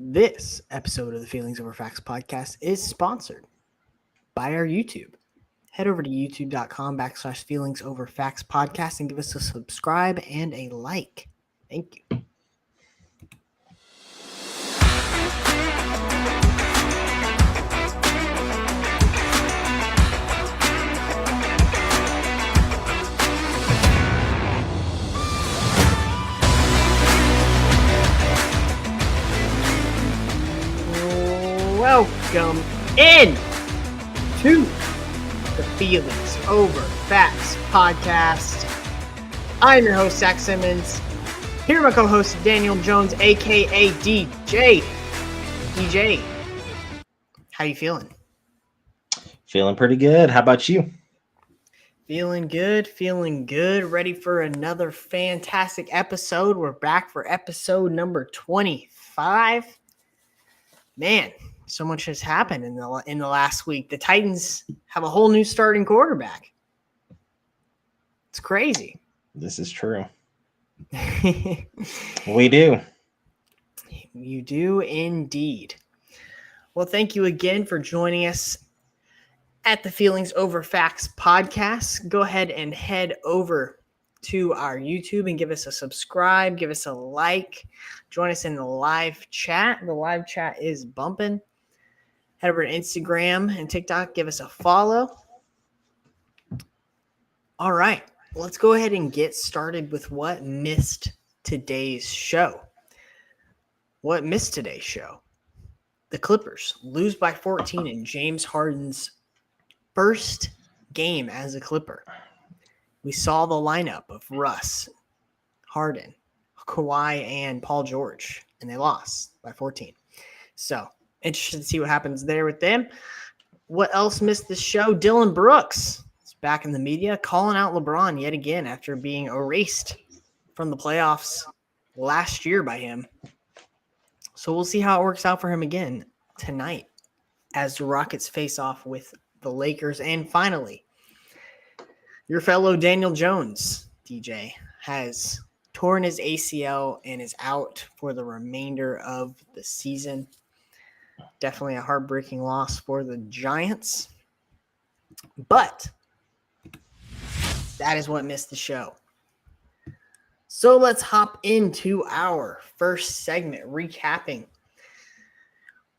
This episode of the Feelings Over Facts podcast is sponsored by our YouTube. Head over to youtube.com/Feelings Over Facts podcast and give us a subscribe and a like. Thank you. Welcome in to the Feelings Over Facts podcast. I'm your host, Zach Simmons. Here my co-host, Daniel Jones, a.k.a. DJ. DJ, how you feeling? Feeling pretty good. How about you? Feeling good. Ready for another fantastic episode. We're back for episode number 25. Man, so much has happened in the last week. The Titans have a whole new starting quarterback. It's crazy. This is true. We do. You do indeed. Well, thank you again for joining us at the Feelings Over Facts podcast. Go ahead and head over to our YouTube and give us a subscribe, give us a like, join us in the live chat. The live chat is bumping. Head over to Instagram and TikTok, give us a follow. All right, let's go ahead and get started with what missed today's show. What missed today's show? The Clippers lose by 14 in James Harden's first game as a Clipper. We saw the lineup of Russ, Harden, Kawhi, and Paul George, and they lost by 14. So, interested to see what happens there with them. What else missed the show? Dylan Brooks is back in the media, calling out LeBron yet again after being erased from the playoffs last year by him. So we'll see how it works out for him again tonight as the Rockets face off with the Lakers. And finally, your fellow Daniel Jones, DJ, has torn his ACL and is out for the remainder of the season. Definitely a heartbreaking loss for the Giants. But that is what missed the show. So let's hop into our first segment, recapping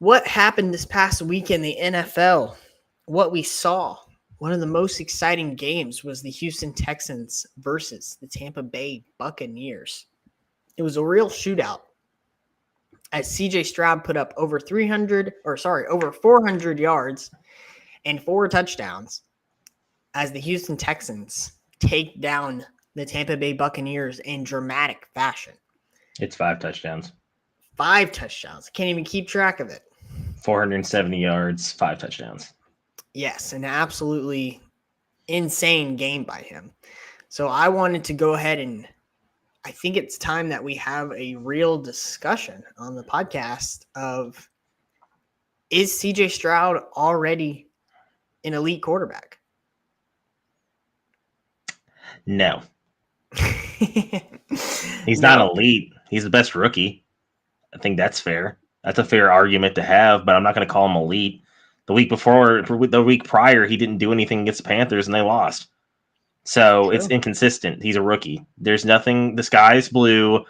what happened this past week in the NFL, what we saw. One of the most exciting games was the Houston Texans versus the Tampa Bay Buccaneers. It was a real shootout as CJ Stroud put up over 400 yards and 4 touchdowns as the Houston Texans take down the Tampa Bay Buccaneers in dramatic fashion. It's 5 touchdowns. 5 touchdowns. Can't even keep track of it. 470 yards, 5 touchdowns. Yes, an absolutely insane game by him. So I wanted to go ahead and I think it's time that we have a real discussion on the podcast of, is CJ Stroud already an elite quarterback? No. He's not elite. He's the best rookie. I think that's fair. That's a fair argument to have, but I'm not going to call him elite. The week prior, he didn't do anything against the Panthers and they lost. So True. It's inconsistent. He's a rookie. There's nothing. The sky's blue.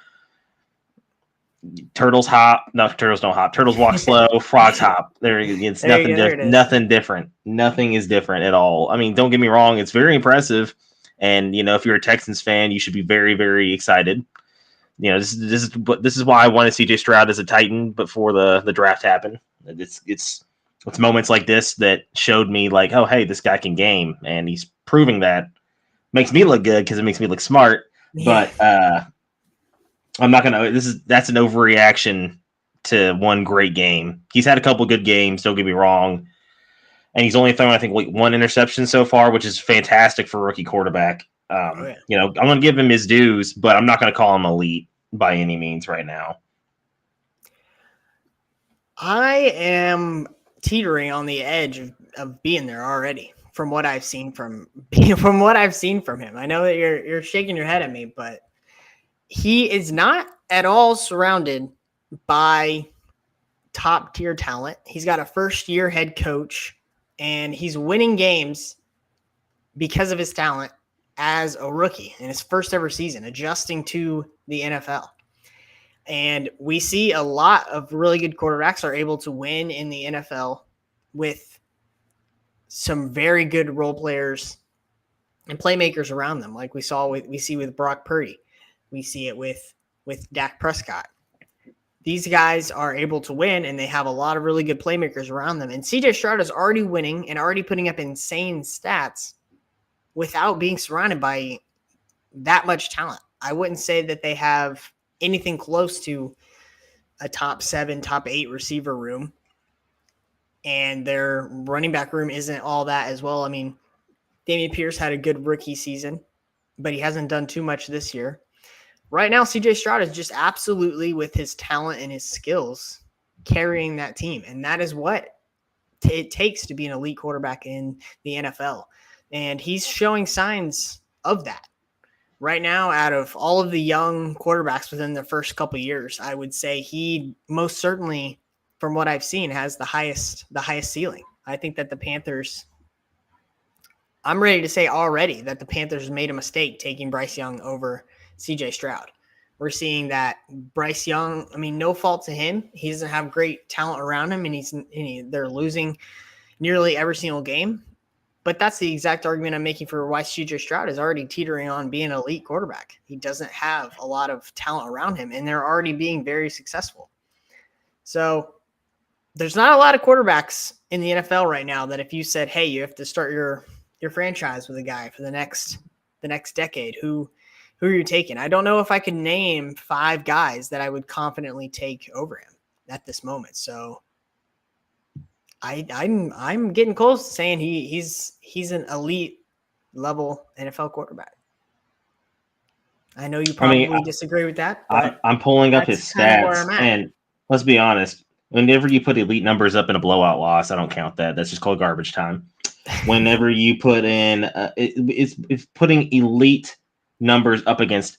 Turtles hop. No, turtles don't hop. Turtles walk slow. Frogs hop. It's nothing. Nothing different. Nothing is different at all. I mean, don't get me wrong. It's very impressive. And if you're a Texans fan, you should be very, very excited. This is why I wanted CJ Stroud as a Titan before the draft happened. It's moments like this that showed me like, oh, hey, this guy can game, and he's proving that. Makes me look good because it makes me look smart. Yeah. But I'm not gonna. That's an overreaction to one great game. He's had a couple good games. Don't get me wrong, and he's only thrown I think one interception so far, which is fantastic for a rookie quarterback. I'm gonna give him his dues, but I'm not gonna call him elite by any means right now. I am teetering on the edge of being there already. From what I've seen from him. I know that you're shaking your head at me, but he is not at all surrounded by top tier talent. He's got a first year head coach, and he's winning games because of his talent as a rookie in his first ever season, adjusting to the NFL. And we see a lot of really good quarterbacks are able to win in the NFL with some very good role players and playmakers around them, like we see with Brock Purdy. We see it with Dak Prescott. These guys are able to win, and they have a lot of really good playmakers around them. And CJ Stroud is already winning and already putting up insane stats without being surrounded by that much talent. I wouldn't say that they have anything close to a top 7, top 8 receiver room. And their running back room isn't all that as well. I mean, Dameon Pierce had a good rookie season, but he hasn't done too much this year. Right now, CJ Stroud is just absolutely, with his talent and his skills, carrying that team. And that is what it takes to be an elite quarterback in the NFL. And he's showing signs of that. Right now, out of all of the young quarterbacks within the first couple of years, I would say he most certainly, from what I've seen, has the highest ceiling. I think that the Panthers, I'm ready to say already that the Panthers made a mistake taking Bryce Young over CJ Stroud. We're seeing that Bryce Young, I mean, no fault to him. He doesn't have great talent around him, and they're losing nearly every single game. But that's the exact argument I'm making for why CJ Stroud is already teetering on being an elite quarterback. He doesn't have a lot of talent around him, and they're already being very successful. So there's not a lot of quarterbacks in the NFL right now that if you said, hey, you have to start your franchise with a guy for the next decade, who are you taking? I don't know if I could name 5 guys that I would confidently take over him at this moment. So I'm getting close to saying he's an elite level NFL quarterback. I know you probably disagree with that, but I'm pulling up his stats, and let's be honest. Whenever you put elite numbers up in a blowout loss, I don't count that. That's just called garbage time. Whenever you put in, it's putting elite numbers up against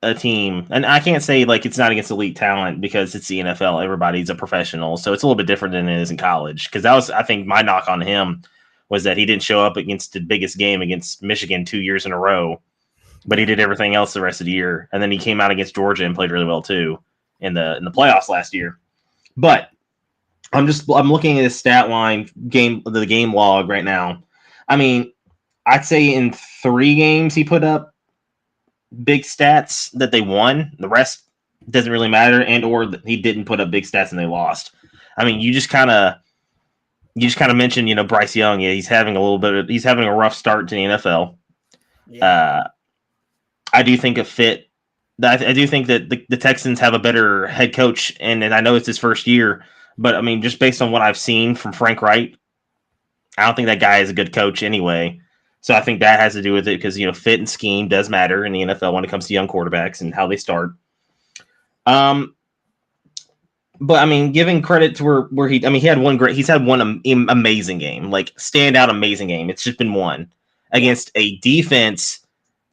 a team, and I can't say like it's not against elite talent because it's the NFL. Everybody's a professional, so it's a little bit different than it is in college. Because that was, I think, my knock on him was that he didn't show up against the biggest game against Michigan 2 years in a row, but he did everything else the rest of the year, and then he came out against Georgia and played really well too in the playoffs last year. But I'm looking at his stat line the game log right now. I mean, I'd say in 3 games he put up big stats that they won. The rest doesn't really matter, and or he didn't put up big stats and they lost. I mean, you just kind of mentioned, Bryce Young. Yeah, he's having a rough start to the NFL. Yeah. I do think I do think that the Texans have a better head coach, and I know it's his first year, but I mean, just based on what I've seen from Frank Wright, I don't think that guy is a good coach anyway. So I think that has to do with it because, fit and scheme does matter in the NFL when it comes to young quarterbacks and how they start. But I mean, giving credit to where he's had one amazing game, like standout amazing game. It's just been one against a defense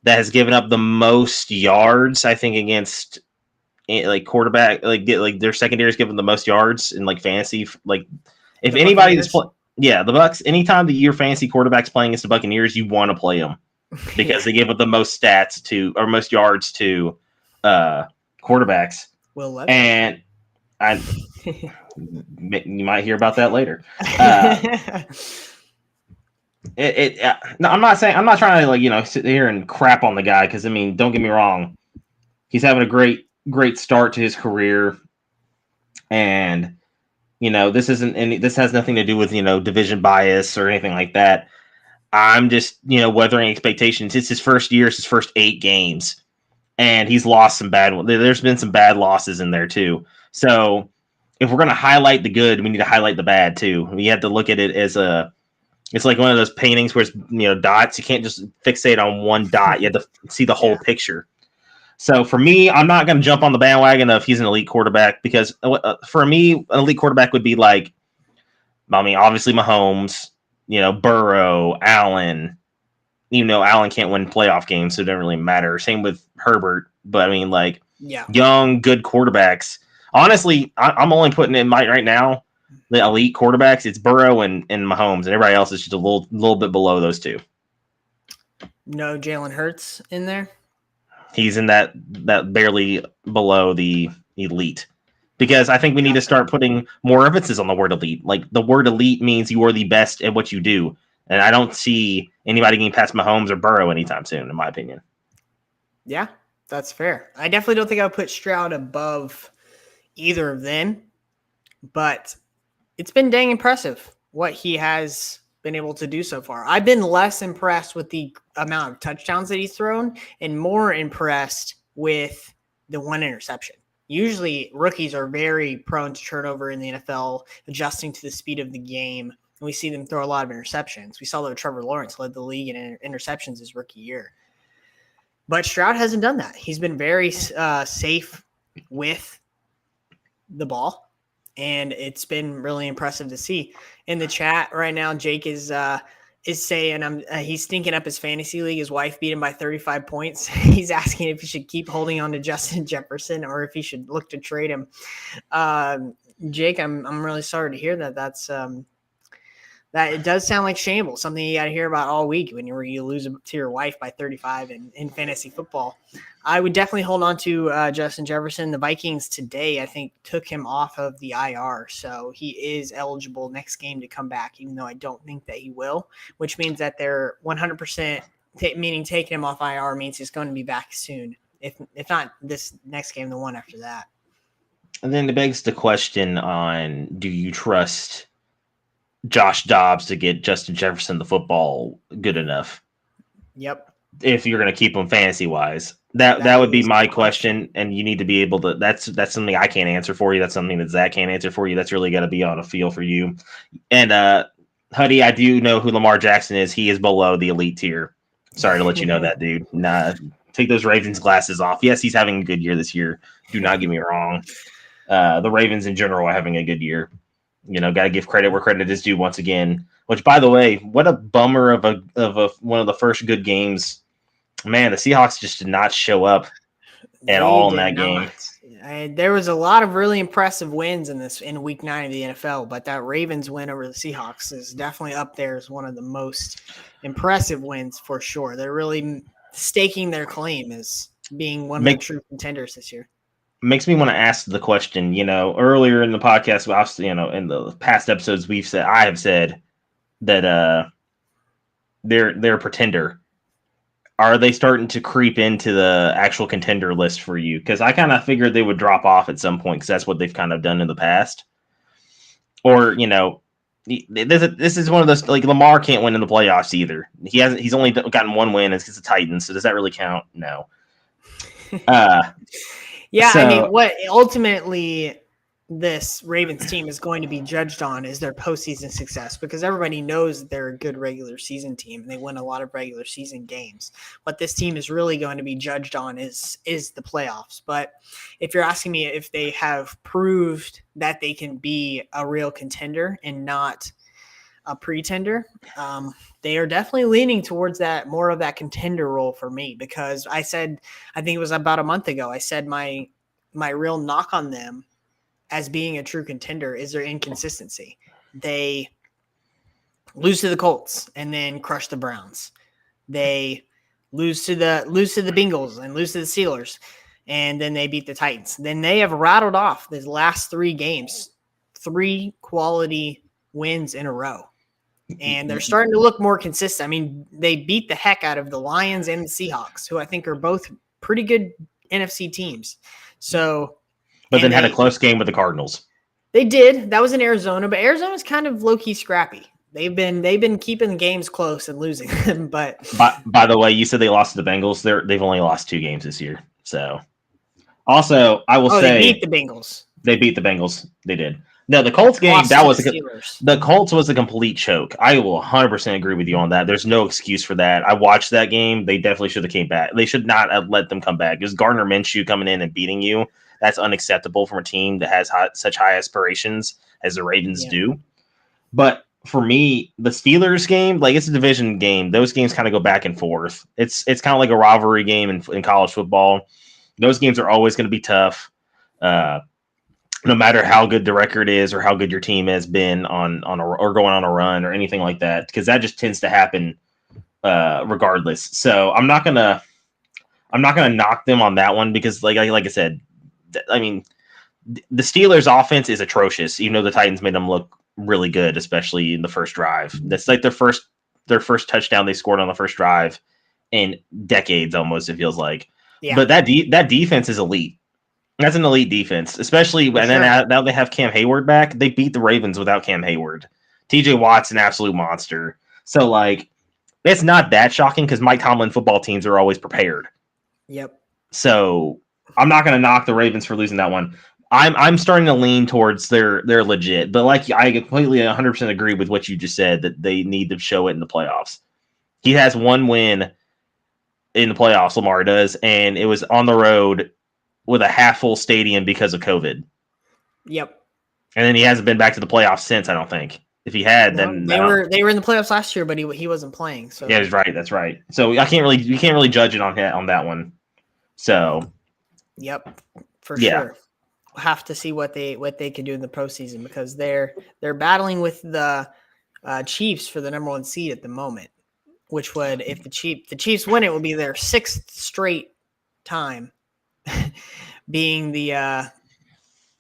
that has given up the most yards, I think, against like quarterback, like their secondary has given the most yards in like fantasy. Like if anybody that's the Bucs, anytime that your fantasy quarterback's playing against the Buccaneers, you want to play them because they give up the most most yards to quarterbacks. Will Levis. And you might hear about that later. No, I'm not trying to sit here and crap on the guy because I mean, don't get me wrong, he's having a great start to his career, and this has nothing to do with division bias or anything like that. I'm just weathering expectations. It's his first year, it's his first 8 games, and he's lost some bad. There's been some bad losses in there too. So if we're going to highlight the good, we need to highlight the bad too. We have to look at it as it's like one of those paintings where it's dots. You can't just fixate on one dot. You have to see the whole picture. So for me, I'm not going to jump on the bandwagon of he's an elite quarterback because for me, an elite quarterback would be like, I mean, obviously Mahomes, Burrow, Allen. Allen can't win playoff games, so it doesn't really matter. Same with Herbert. But I mean, young, good quarterbacks Honestly, I'm only putting in right now the elite quarterbacks. It's Burrow and Mahomes, and everybody else is just a little bit below those two. No Jalen Hurts in there? He's in that barely below the elite. Because I think we need to start putting more emphasis on the word elite. Like, the word elite means you are the best at what you do. And I don't see anybody getting past Mahomes or Burrow anytime soon, in my opinion. Yeah, that's fair. I definitely don't think I would put Stroud above either of them, but it's been dang impressive what he has been able to do so far. I've been less impressed with the amount of touchdowns that he's thrown and more impressed with the one interception. Usually rookies are very prone to turnover in the NFL, adjusting to the speed of the game. And we see them throw a lot of interceptions. We saw that Trevor Lawrence led the league in interceptions his rookie year. But Stroud hasn't done that. He's been very safe with the ball, and it's been really impressive to see. In the chat right now, Jake is saying he's stinking up his fantasy league. His wife beat him by 35 points. He's asking if he should keep holding on to Justin Jefferson or if he should look to trade him. Jake, I'm really sorry to hear that. That it does sound like shambles, something you got to hear about all week when you lose to your wife by 35 in fantasy football. I would definitely hold on to Justin Jefferson. The Vikings today, I think, took him off of the IR, so he is eligible next game to come back, even though I don't think that he will, which means that they're 100%, meaning taking him off IR means he's going to be back soon, if not this next game, the one after that. And then it begs the question on, do you trust Josh Dobbs to get Justin Jefferson the football good enough? Yep. If you're going to keep him fantasy wise, that would be my question. And you need to be able to. That's something I can't answer for you. That's something that Zach can't answer for you. That's really got to be on a feel for you. And Huddy, I do know who Lamar Jackson is. He is below the elite tier. Sorry to let you know that, dude. Nah, take those Ravens glasses off. Yes, he's having a good year this year. Do not get me wrong. The Ravens in general are having a good year. You know, got to give credit where credit is due once again. Which, by the way, what a bummer of a one of the first good games. Man, the Seahawks just did not show up at all in that game. There was a lot of really impressive wins in Week 9 of the NFL, but that Ravens win over the Seahawks is definitely up there as one of the most impressive wins for sure. They're really staking their claim as being one of the true contenders this year. Makes me want to ask the question, you know, earlier in the podcast, you know, in the past episodes, I have said that they're a pretender. Are they starting to creep into the actual contender list for you? Because I kind of figured they would drop off at some point because that's what they've kind of done in the past. Or, you know, this is one of those, like, Lamar can't win in the playoffs either. He's only gotten one win. It's against the Titans. So does that really count? No. Yeah, so, I mean, what ultimately this Ravens team is going to be judged on is their postseason success, because everybody knows that they're a good regular season team and they win a lot of regular season games. What this team is really going to be judged on is the playoffs. But if you're asking me if they have proved that they can be a real contender and not a pretender, they are definitely leaning towards that, more of that contender role for me, because I think it was about a month ago, I said my real knock on them as being a true contender is their inconsistency. They lose to the Colts and then crush the Browns. They lose to the Bengals and lose to the Steelers, and then they beat the Titans. Then they have rattled off these last 3 games, 3 quality wins in a row. And they're starting to look more consistent. I mean, they beat the heck out of the Lions and the Seahawks, who I think are both pretty good NFC teams. So, but then had a close game with the Cardinals. They did. That was in Arizona, but Arizona's kind of low-key scrappy. They've been keeping the games close and losing them. But by the way, you said they lost to the Bengals. They've only lost 2 games this year. So, also, I will say they beat the Bengals. They beat the Bengals. They did. No, the Colts game, the Colts was a complete choke. I will 100% agree with you on that. There's no excuse for that. I watched that game. They definitely should have came back. They should not have let them come back. It was Gardner Minshew coming in and beating you. That's unacceptable from a team that has such high aspirations as the Ravens do. But for me, the Steelers game, like, it's a division game. Those games kind of go back and forth. It's kind of like a rivalry game in college football. Those games are always going to be tough. no matter how good the record is or how good your team has been or going on a run or anything like that, because that just tends to happen regardless. So I'm not gonna knock them on that one because like I said, I mean the Steelers' offense is atrocious, even though the Titans made them look really good, especially in the first drive. That's like their first touchdown they scored on the first drive in decades, almost it feels like. Yeah. But that defense is elite. That's an elite defense, especially when now they have Cam Hayward back. They beat the Ravens without Cam Hayward. TJ Watt's an absolute monster. So like, it's not that shocking because Mike Tomlin football teams are always prepared. Yep. So I'm not going to knock the Ravens for losing that one. I'm starting to lean towards they're legit, but like I completely 100% agree with what you just said that they need to show it in the playoffs. He has one win in the playoffs, Lamar does, and it was on the road with a half full stadium because of COVID. Yep. And then he hasn't been back to the playoffs since, I don't think. If he had, then they were in the playoffs last year, but he wasn't playing. So yeah, that's right. So you can't really judge it on that one. So yep, for sure. We'll have to see what they can do in the postseason because they're battling with the Chiefs for the number 1 seed at the moment, which would, if the Chiefs win, it will be their 6th straight time being the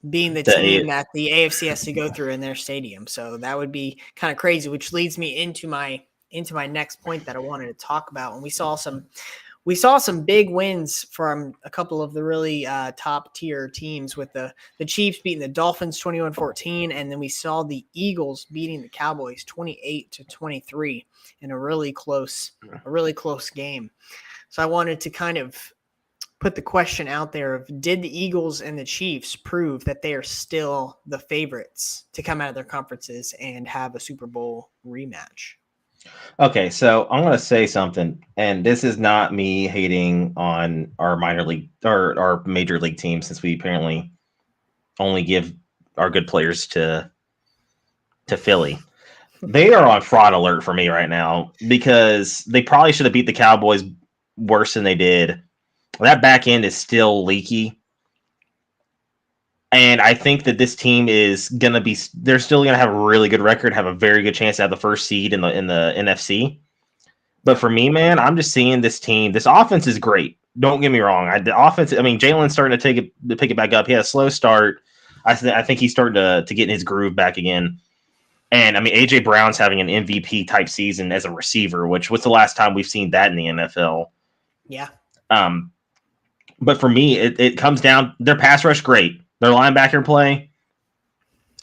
team that the AFC has to go through in their stadium. So that would be kind of crazy, which leads me into my next point that I wanted to talk about. And we saw some big wins from a couple of the really top tier teams with the Chiefs beating the Dolphins 21-14. And then we saw the Eagles beating the Cowboys 28-23 in a really close game. So I wanted to kind of put the question out there of, did the Eagles and the Chiefs prove that they are still the favorites to come out of their conferences and have a Super Bowl rematch? Okay, so I'm going to say something, and this is not me hating on our minor league or our major league team, since we apparently only give our good players to Philly. They are on fraud alert for me right now because they probably should have beat the Cowboys worse than they did. That back end is still leaky. And I think that this team is going to be – they're still going to have a really good record, have a very good chance to have the first seed in the NFC. But for me, man, I'm just seeing this team. This offense is great. Don't get me wrong. The offense – I mean, Jalen's starting to pick it back up. He had a slow start. I think he's starting to get in his groove back again. And, I mean, A.J. Brown's having an MVP-type season as a receiver, which what's the last time we've seen that in the NFL? Yeah. But for me, it comes down – their pass rush, great. Their linebacker play,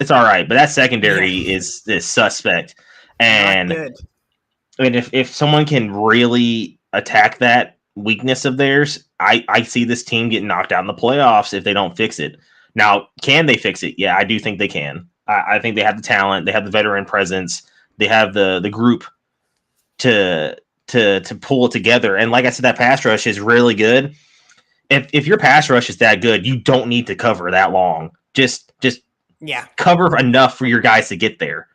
it's all right. But that secondary is suspect. And, not good. And if someone can really attack that weakness of theirs, I see this team getting knocked out in the playoffs if they don't fix it. Now, can they fix it? Yeah, I do think they can. I think they have the talent. They have the veteran presence. They have the group to pull it together. And like I said, that pass rush is really good. If your pass rush is that good, you don't need to cover that long. Just cover enough for your guys to get there.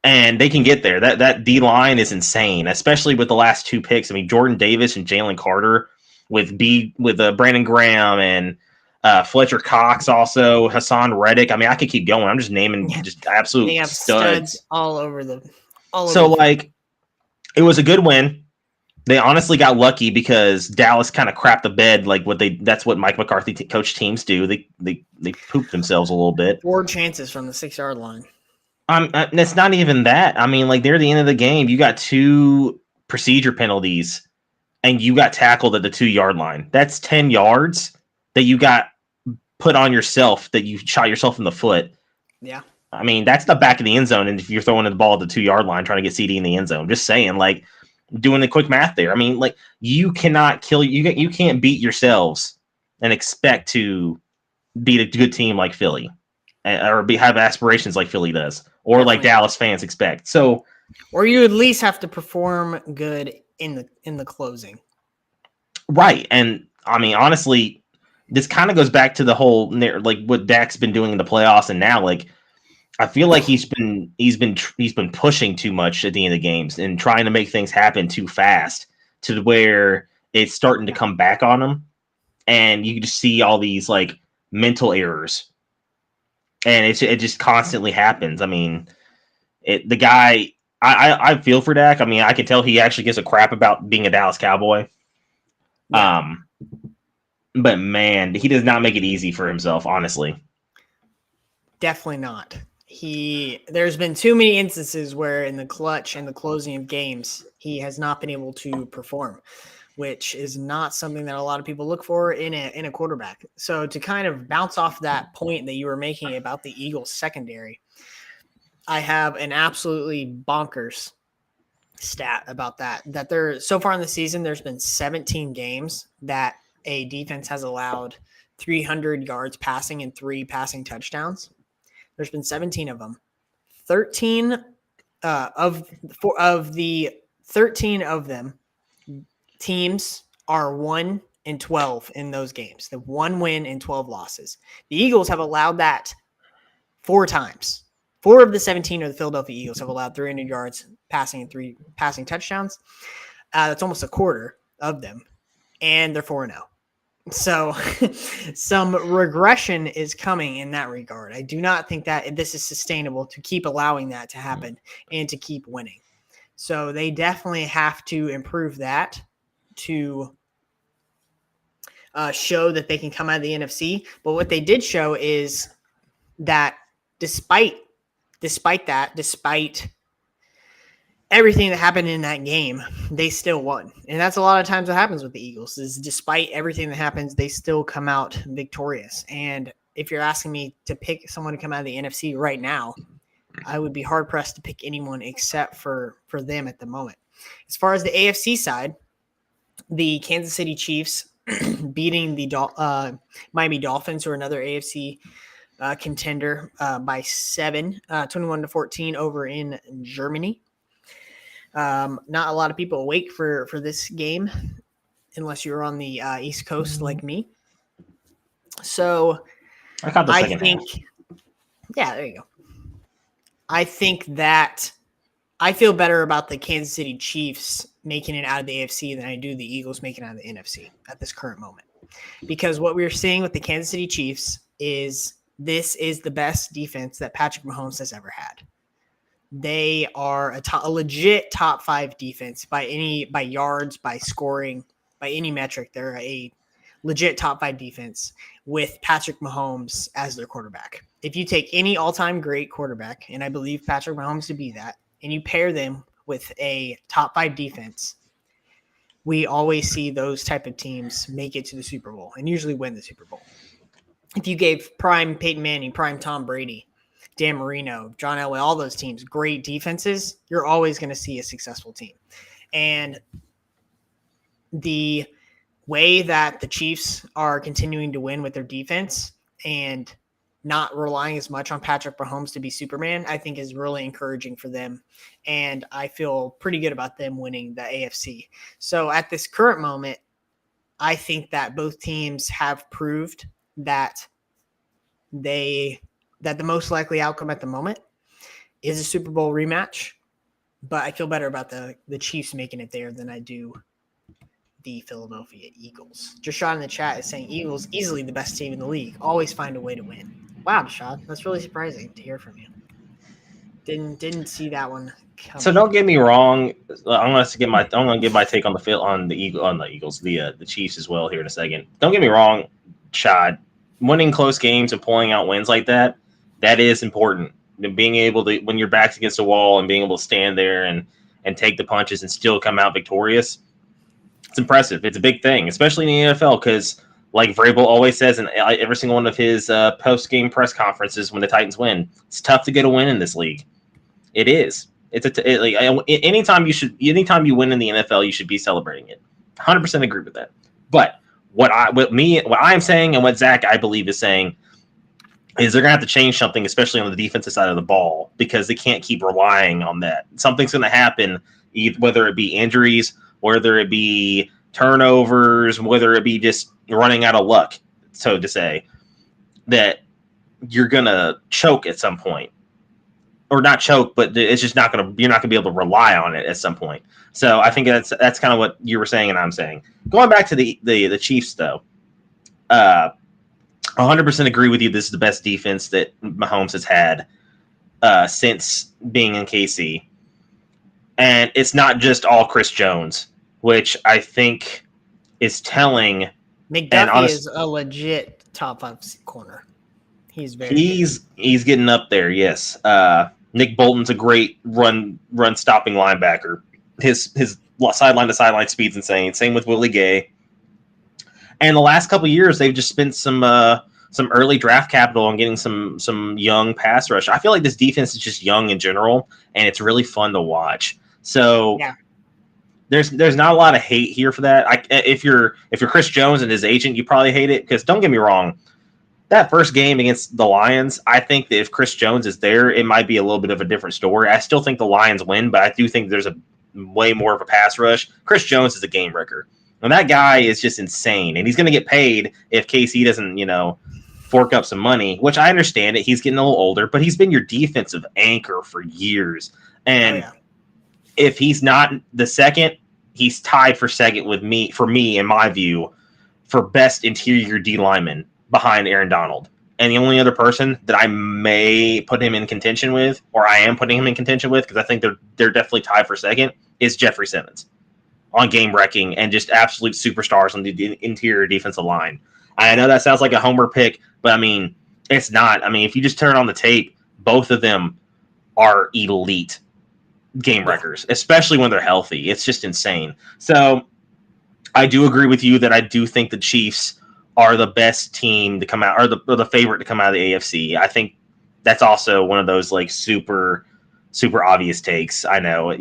And they can get there. That D line is insane, especially with the last 2 picks. I mean, Jordan Davis and Jalen Carter with Brandon Graham and Fletcher Cox, also Hassan Reddick. I mean, I could keep going. I'm just naming just absolute studs all over the. It was a good win. They honestly got lucky because Dallas kind of crapped the bed, like that's what Mike McCarthy coach teams do. They pooped themselves a little bit. 4 chances from the 6-yard line. It's not even that. I mean, like, near the end of the game, you got 2 procedure penalties, and you got tackled at the 2-yard line. That's 10 yards that you got put on yourself, that you shot yourself in the foot. Yeah. I mean, that's the back of the end zone, and if you're throwing the ball at the 2-yard line, trying to get CD in the end zone, just saying, like, doing the quick math there. I mean, like, you cannot kill you can't beat yourselves and expect to beat a good team like Philly, or have aspirations like Philly does, or Definitely. Like Dallas fans expect. So, or you at least have to perform good in the closing. Right. And I mean, honestly, this kind of goes back to the whole, like, what Dak's been doing in the playoffs, and now, like, I feel like he's been pushing too much at the end of the games and trying to make things happen too fast to where it's starting to come back on him, and you just see all these, like, mental errors and it just constantly happens. I mean, the guy. I feel for Dak. I mean, I can tell he actually gives a crap about being a Dallas Cowboy. Yeah. But man, he does not make it easy for himself, honestly. Definitely not. There's been too many instances where in the clutch and the closing of games, he has not been able to perform, which is not something that a lot of people look for in a quarterback. So to kind of bounce off that point that you were making about the Eagles secondary, I have an absolutely bonkers stat about that there so far in the season, there's been 17 games that a defense has allowed 300 yards passing and 3 passing touchdowns. There's been 17 of them. 13 of the 13 of them, teams are 1-12 in those games. The 1 win and 12 losses. The Eagles have allowed that 4 times. 4 of the 17 of the Philadelphia Eagles have allowed 300 yards passing and 3 passing touchdowns. That's almost a quarter of them, and they're 4-0. So some regression is coming in that regard. I do not think that this is sustainable to keep allowing that to happen and to keep winning. So they definitely have to improve that to show that they can come out of the NFC. But what they did show is that despite everything that happened in that game, they still won. And that's a lot of times what happens with the Eagles is despite everything that happens, they still come out victorious. And if you're asking me to pick someone to come out of the NFC right now, I would be hard pressed to pick anyone except for them at the moment. As far as the AFC side, the Kansas City Chiefs beating the Miami Dolphins, who are another AFC contender, by 7, 21-14 over in Germany. Not a lot of people awake for this game unless you're on the East Coast like me. So I caught the second half. Yeah, there you go. I think that I feel better about the Kansas City Chiefs making it out of the AFC than I do the Eagles making it out of the NFC at this current moment. Because what we're seeing with the Kansas City Chiefs is this is the best defense that Patrick Mahomes has ever had. They are a legit top 5 defense by yards, by scoring, by any metric. They're a legit top 5 defense with Patrick Mahomes as their quarterback. If you take any all-time great quarterback, and I believe Patrick Mahomes to be that, and you pair them with a top 5 defense, we always see those type of teams make it to the Super Bowl and usually win the Super Bowl. If you gave prime Peyton Manning, prime Tom Brady, Dan Marino, John Elway, all those teams, great defenses, you're always going to see a successful team. And the way that the Chiefs are continuing to win with their defense and not relying as much on Patrick Mahomes to be Superman, I think is really encouraging for them. And I feel pretty good about them winning the AFC. So at this current moment, I think that both teams have proved that the most likely outcome at the moment is a Super Bowl rematch, but I feel better about the Chiefs making it there than I do the Philadelphia Eagles. Jashad in the chat is saying Eagles easily the best team in the league. Always find a way to win. Wow, Jashad, that's really surprising to hear from you. Didn't see that one coming. So don't get me wrong. I'm gonna give my take on the Eagles, the Chiefs as well here in a second. Don't get me wrong, Shad. Winning close games and pulling out wins like that is important. Being able to, when your back's against the wall and being able to stand there and take the punches and still come out victorious, it's impressive. It's a big thing, especially in the NFL, because like Vrabel always says in every single one of his post-game press conferences when the Titans win, it's tough to get a win in this league. It is. Anytime you win in the NFL, you should be celebrating it. 100% agree with that. But what I'm saying and what Zach, I believe, is saying is they're going to have to change something, especially on the defensive side of the ball, because they can't keep relying on that. Something's going to happen, whether it be injuries, whether it be turnovers, whether it be just running out of luck, so to say, that you're going to choke at some point. Or not choke, but it's just you're not going to be able to rely on it at some point. So I think that's kind of what you were saying and I'm saying. Going back to the Chiefs, though, 100% agree with you. This is the best defense that Mahomes has had since being in KC. And it's not just all Chris Jones, which I think is telling. McDuffie is a legit top 5 corner. He's very good. He's getting up there, yes. Nick Bolton's a great run stopping linebacker. His sideline to sideline speed's insane. Same with Willie Gay. And the last couple of years, they've just spent some early draft capital on getting some young pass rush. I feel like this defense is just young in general, and it's really fun to watch. So yeah. There's not a lot of hate here for that. If you're Chris Jones and his agent, you probably hate it because don't get me wrong, that first game against the Lions, I think that if Chris Jones is there, it might be a little bit of a different story. I still think the Lions win, but I do think there's a way more of a pass rush. Chris Jones is a game wrecker. And that guy is just insane. And he's going to get paid if KC doesn't, fork up some money, which I understand it. He's getting a little older, but he's been your defensive anchor for years. And if he's not the second, he's tied for second with me, in my view, for best interior D lineman behind Aaron Donald. And the only other person that I may put him in contention with, or I am putting him in contention with, because I think they're definitely tied for second, is Jeffrey Simmons on game wrecking and just absolute superstars on the interior defensive line. I know that sounds like a homer pick, but I mean, it's not. I mean, if you just turn on the tape, both of them are elite game wreckers, especially when they're healthy. It's just insane. So I do agree with you that I do think the Chiefs are the best team to come out, or the favorite to come out of the AFC. I think that's also one of those like super, super obvious takes. I know,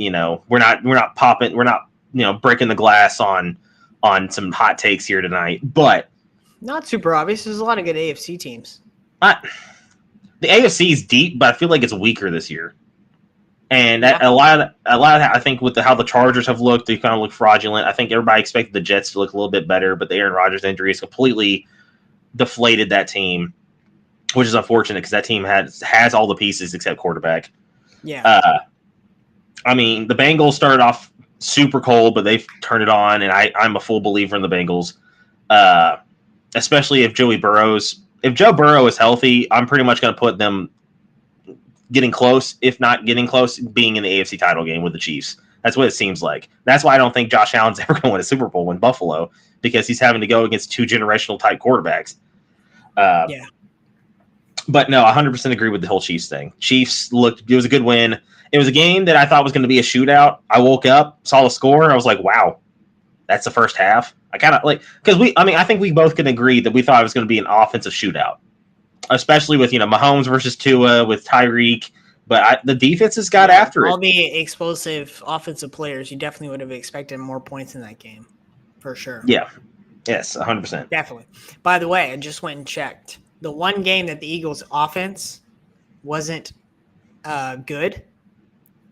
we're not popping, we're not, breaking the glass on some hot takes here tonight, but not super obvious. There's a lot of good AFC teams. The AFC is deep, but I feel like it's weaker this year. And a lot of that, I think, with how the Chargers have looked, they kind of look fraudulent. I think everybody expected the Jets to look a little bit better, but the Aaron Rodgers injury has completely deflated that team, which is unfortunate because that team has all the pieces except quarterback. Yeah. I mean, the Bengals started off super cold, but they've turned it on, and I'm a full believer in the Bengals, especially if Joe Burrow is healthy. I'm pretty much going to put them getting close, if not getting close, being in the AFC title game with the Chiefs. That's what it seems like. That's why I don't think Josh Allen's ever going to win a Super Bowl in Buffalo, because he's having to go against two generational type quarterbacks. Yeah. But no, 100% agree with the whole Chiefs thing. Chiefs it was a good win. It was a game that I thought was going to be a shootout. I woke up, saw the score, and I was like, wow, that's the first half. I kind of because I think we both can agree that we thought it was going to be an offensive shootout, especially with, Mahomes versus Tua with Tyreek. But the defenses got after it. All the explosive offensive players, you definitely would have expected more points in that game, for sure. Yeah. Yes, 100%. Definitely. By the way, I just went and checked. The one game that the Eagles' offense wasn't good,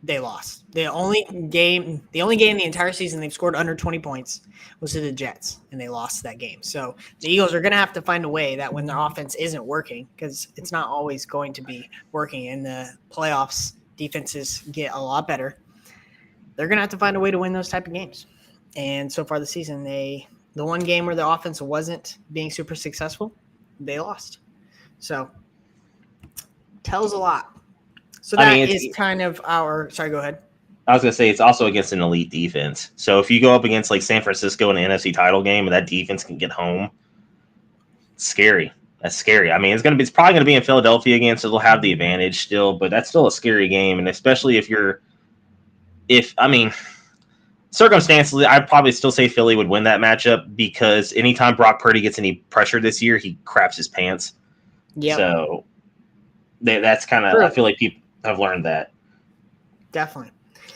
they lost. The only game the entire season they've scored under 20 points was to the Jets, and they lost that game. So the Eagles are going to have to find a way that when their offense isn't working, because it's not always going to be working in the playoffs, defenses get a lot better. They're going to have to find a way to win those type of games. And so far this season, the one game where the offense wasn't being super successful, they lost. So tells a lot. So that is kind of our – sorry, go ahead. I was going to say it's also against an elite defense. So if you go up against like San Francisco in an NFC title game and that defense can get home, it's scary. That's scary. I mean, it's probably going to be in Philadelphia again, so they'll have the advantage still, but that's still a scary game. And especially circumstantially, I'd probably still say Philly would win that matchup, because anytime Brock Purdy gets any pressure this year, he craps his pants. Yeah. So that's kind of – I feel like people have learned that. Definitely.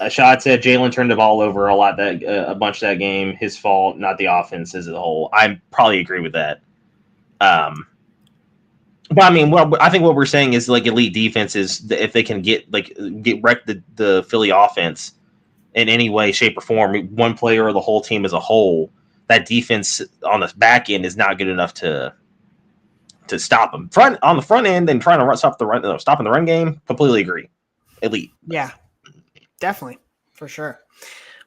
Shad said Jalen turned the ball over a bunch that game. His fault, not the offense as a whole. I probably agree with that. But I mean, I think what we're saying is like elite defenses, if they can get wrecked the Philly offense in any way, shape, or form, one player or the whole team as a whole, that defense on the back end is not good enough to stop them. On the front end and trying to stopping the run game, completely agree. Elite. Yeah, definitely, for sure.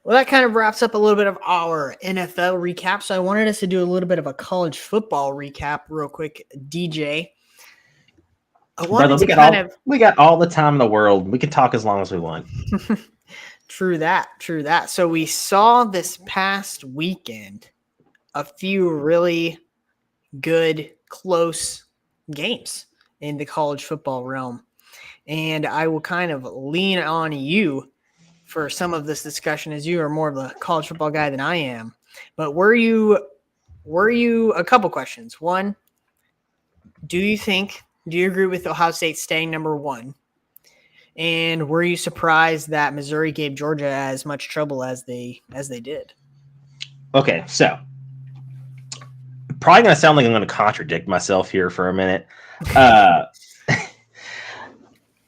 Well, that kind of wraps up a little bit of our NFL recap. So I wanted us to do a little bit of a college football recap real quick, DJ. Brother, we got all the time in the world. We can talk as long as we want. True that. So we saw this past weekend a few really good, close games in the college football realm. And I will kind of lean on you for some of this discussion, as you are more of a college football guy than I am. But were you a couple questions? One, do you agree with Ohio State staying number one? And were you surprised that Missouri gave Georgia as much trouble as they did? Okay, so probably going to sound like I'm going to contradict myself here for a minute.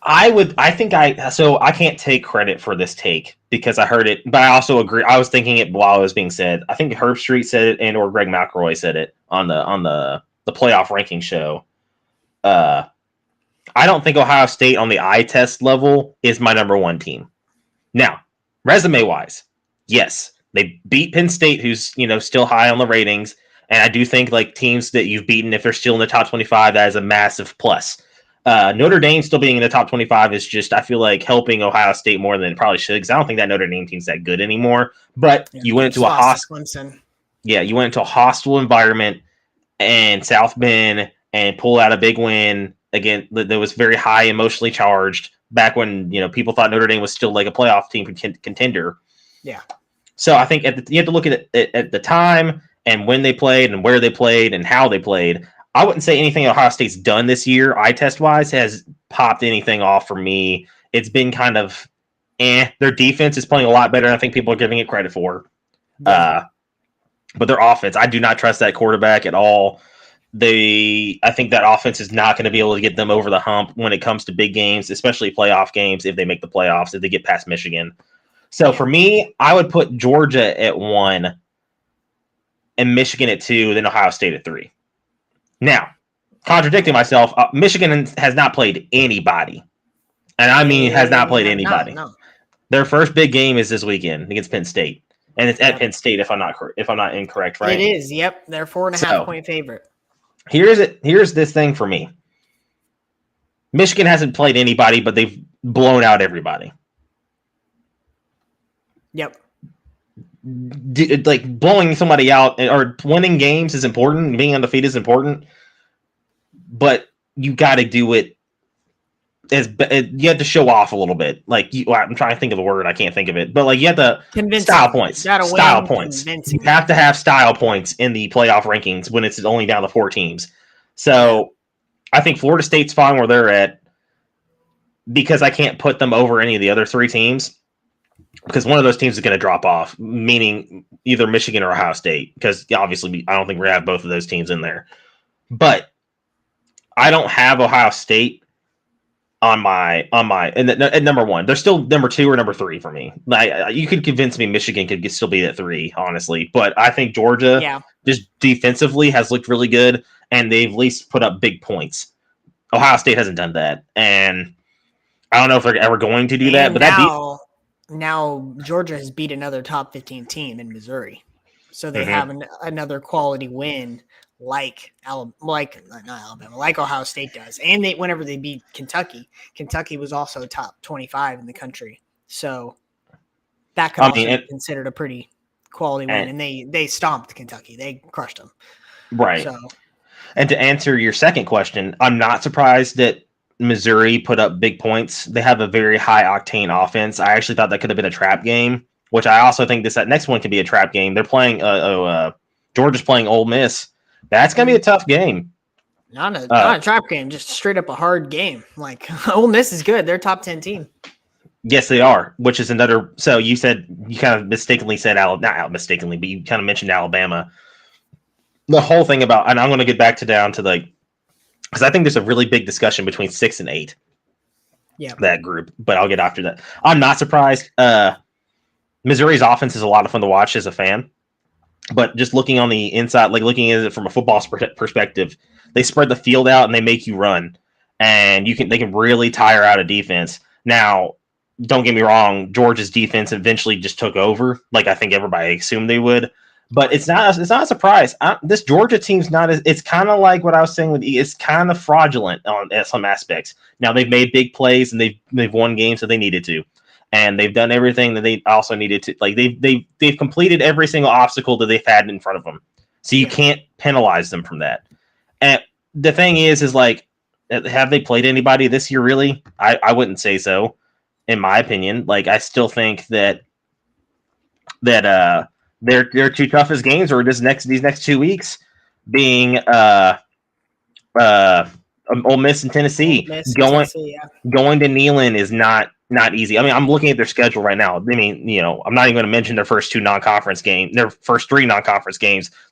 I can't take credit for this take because I heard it, but I also agree. I was thinking it while it was being said. I think Herb Street said it and or Greg McElroy said it on the playoff ranking show. I don't think Ohio State on the eye test level is my number one team. Now, resume wise, yes, they beat Penn State, who's still high on the ratings, and I do think like teams that you've beaten, if they're still in the top 25, that is a massive plus. Notre Dame still being in the top 25 is just, I feel like, helping Ohio State more than it probably should, because I don't think that Notre Dame team's that good anymore. But you went into a hostile, you went into a hostile environment in South Bend and pulled out a big win again that was very high emotionally charged back when people thought Notre Dame was still like a playoff team contender. Yeah. So I think you have to look at it at the time and when they played and where they played and how they played. I wouldn't say anything Ohio State's done this year, eye test wise, has popped anything off for me. It's been kind of Their defense is playing a lot better than I think people are giving it credit for. But their offense, I do not trust that quarterback at all. I think that offense is not going to be able to get them over the hump when it comes to big games, especially playoff games, if they make the playoffs, if they get past Michigan. So for me, I would put Georgia at 1 and Michigan at 2, then Ohio State at 3. Now, contradicting myself, Michigan has not played anybody. And I mean has not played anybody. No. Their first big game is this weekend against Penn State. And it's at Penn State if I'm not incorrect, right? It is, yep. They're 4.5 point favorite. Here's this thing for me. Michigan hasn't played anybody, but they've blown out everybody. Yep. Like blowing somebody out or winning games is important. Being undefeated is important, but you got to do it. You have to show off a little bit. I'm trying to think of the word. I can't think of it. But you have to style points. Style points. You have to have style points in the playoff rankings when it's only down to 4 teams. So I think Florida State's fine where they're at because I can't put them over any of the other 3 teams because one of those teams is going to drop off, meaning either Michigan or Ohio State, because obviously I don't think we're going to have both of those teams in there. But I don't have Ohio State on my at number 1. They're still number 2 or number 3 for me. You could convince me Michigan could still be at 3, honestly, but I think Georgia just defensively has looked really good, and they've at least put up big points. Ohio State hasn't done that, and I don't know if they're ever going to do that. But now Georgia has beat another top 15 team in Missouri, so they have another quality win. Like Ohio State does. And whenever they beat Kentucky was also top 25 in the country. So that could be considered a pretty quality win. And they stomped Kentucky. They crushed them. Right. So, and to answer your second question, I'm not surprised that Missouri put up big points. They have a very high octane offense. I actually thought that could have been a trap game, which I also think that next one could be a trap game. They're playing Georgia's playing Ole Miss. That's going to be a tough game. Not a trap game, just straight up a hard game. Ole Miss is good. They're a top 10 team. Yes, they are, which is another. So you kind of mistakenly said, not mistakenly, but you kind of mentioned Alabama. The whole thing about, and I'm going to get back to because I think there's a really big discussion between 6 and 8. Yeah. That group, but I'll get after that. I'm not surprised. Missouri's offense is a lot of fun to watch as a fan. But just looking on the inside, looking at it from a football perspective, they spread the field out and they make you run, and they can really tire out a defense. Now, don't get me wrong, Georgia's defense eventually just took over, like I think everybody assumed they would. But it's not a surprise. This Georgia team's not as. It's kind of like what I was saying with it's kind of fraudulent at some aspects. Now they've made big plays and they've won games that they needed to, and they've done everything that they also needed to. Like they've completed every single obstacle that they've had in front of them. So you can't penalize them from that. And the thing is like, have they played anybody this year? Really, I wouldn't say so. In my opinion, like I still think that their two toughest games are these next 2 weeks, being Ole Miss and Tennessee. Going to Neyland is not easy. I mean, I'm looking at their schedule right now. I mean, I'm not even going to mention their first three non-conference games.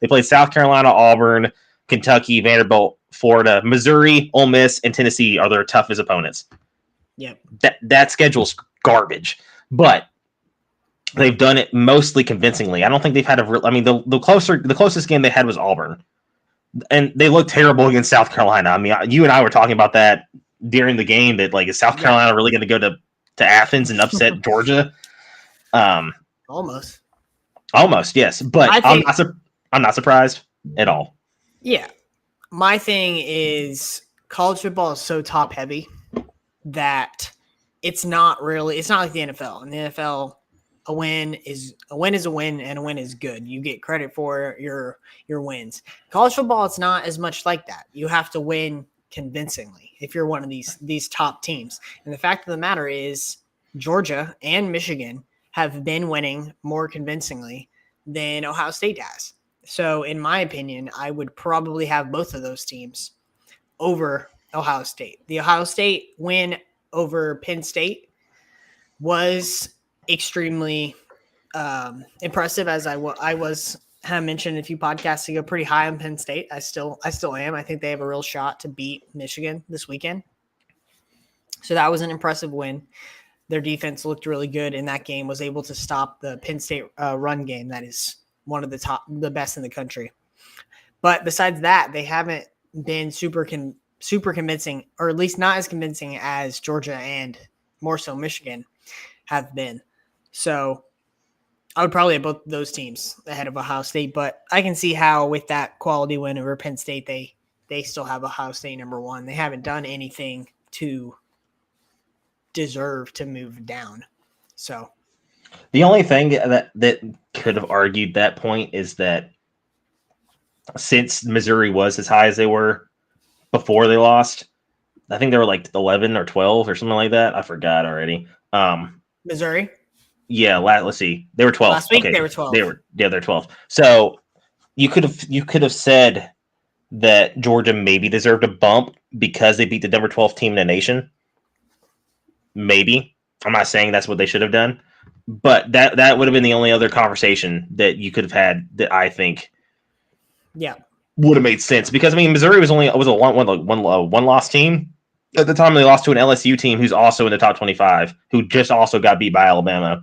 They played South Carolina, Auburn, Kentucky, Vanderbilt, Florida, Missouri, Ole Miss, and Tennessee are their toughest opponents. Yep. That schedule's garbage, but they've done it mostly convincingly. I don't think they've had the closest game they had was Auburn, and they looked terrible against South Carolina. I mean, you and I were talking about that during the game. That like, is South Carolina really going to go to Athens and upset Georgia? Almost, yes. But I'm not surprised at all. Yeah, my thing is college football is so top heavy that it's not like the NFL. In the NFL, a win is a win, and a win is good. You get credit for your wins. College football, it's not as much like that. You have to win convincingly if you're one of these top teams. And the fact of the matter is, Georgia and Michigan have been winning more convincingly than Ohio State has. So, in my opinion, I would probably have both of those teams over Ohio State. The Ohio State win over Penn State was extremely impressive, as I mentioned a few podcasts ago, pretty high on Penn State. I still am. I think they have a real shot to beat Michigan this weekend. So that was an impressive win. Their defense looked really good in that game, was able to stop the Penn State run game. That is one of the best in the country. But besides that, they haven't been super convincing, or at least not as convincing as Georgia and more so Michigan have been. So I would probably have both those teams ahead of Ohio State, but I can see how with that quality win over Penn State, they still have Ohio State number one. They haven't done anything to deserve to move down. So the only thing that could have argued that point is that since Missouri was as high as they were before they lost, I think they were like 11 or 12 or something like that. I forgot already. Missouri? Yeah, let's see. They were 12. Last week they were 12. They're 12. So you could have said that Georgia maybe deserved a bump because they beat the number 12 team in the nation. Maybe. I'm not saying that's what they should have done, but that would have been the only other conversation that you could have had that I think would have made sense, because I mean Missouri was a one loss team at the time. They lost to an LSU team who's also in the top 25, who just also got beat by Alabama.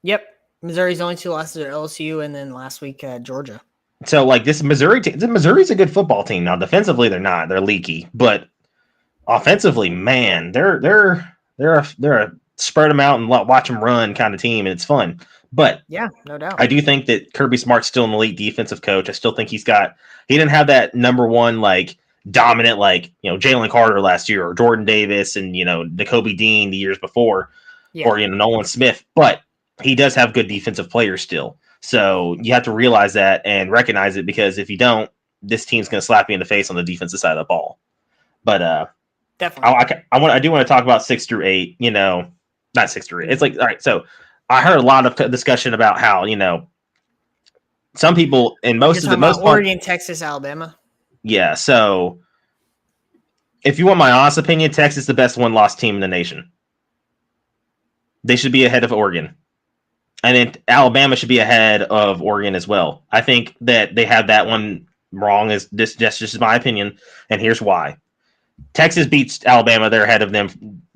Yep, Missouri's only two losses are LSU, and then last week Georgia. So like this Missouri team, Missouri's a good football team. Now defensively they're not, they're leaky, but offensively, man, they're a spread them out and watch them run kind of team, and it's fun. But yeah, no doubt. I do think that Kirby Smart's still an elite defensive coach. I still think he didn't have that number one, like dominant, like, Jalen Carter last year, or Jordan Davis and, Nakobe Dean the years before, or, Nolan Smith, but he does have good defensive players still. So you have to realize that and recognize it, because if you don't, this team's going to slap you in the face on the defensive side of the ball. But definitely, I do want to talk about 6 through 8, not 6 through 8. It's like, all right, so I heard a lot of discussion about how, some people in most Oregon, Texas, Alabama. Yeah. So if you want my honest opinion, Texas is the best one-loss team in the nation. They should be ahead of Oregon. And then Alabama should be ahead of Oregon as well. I think that they have that one wrong. That's just my opinion. And here's why. Texas beats Alabama. They're ahead of them.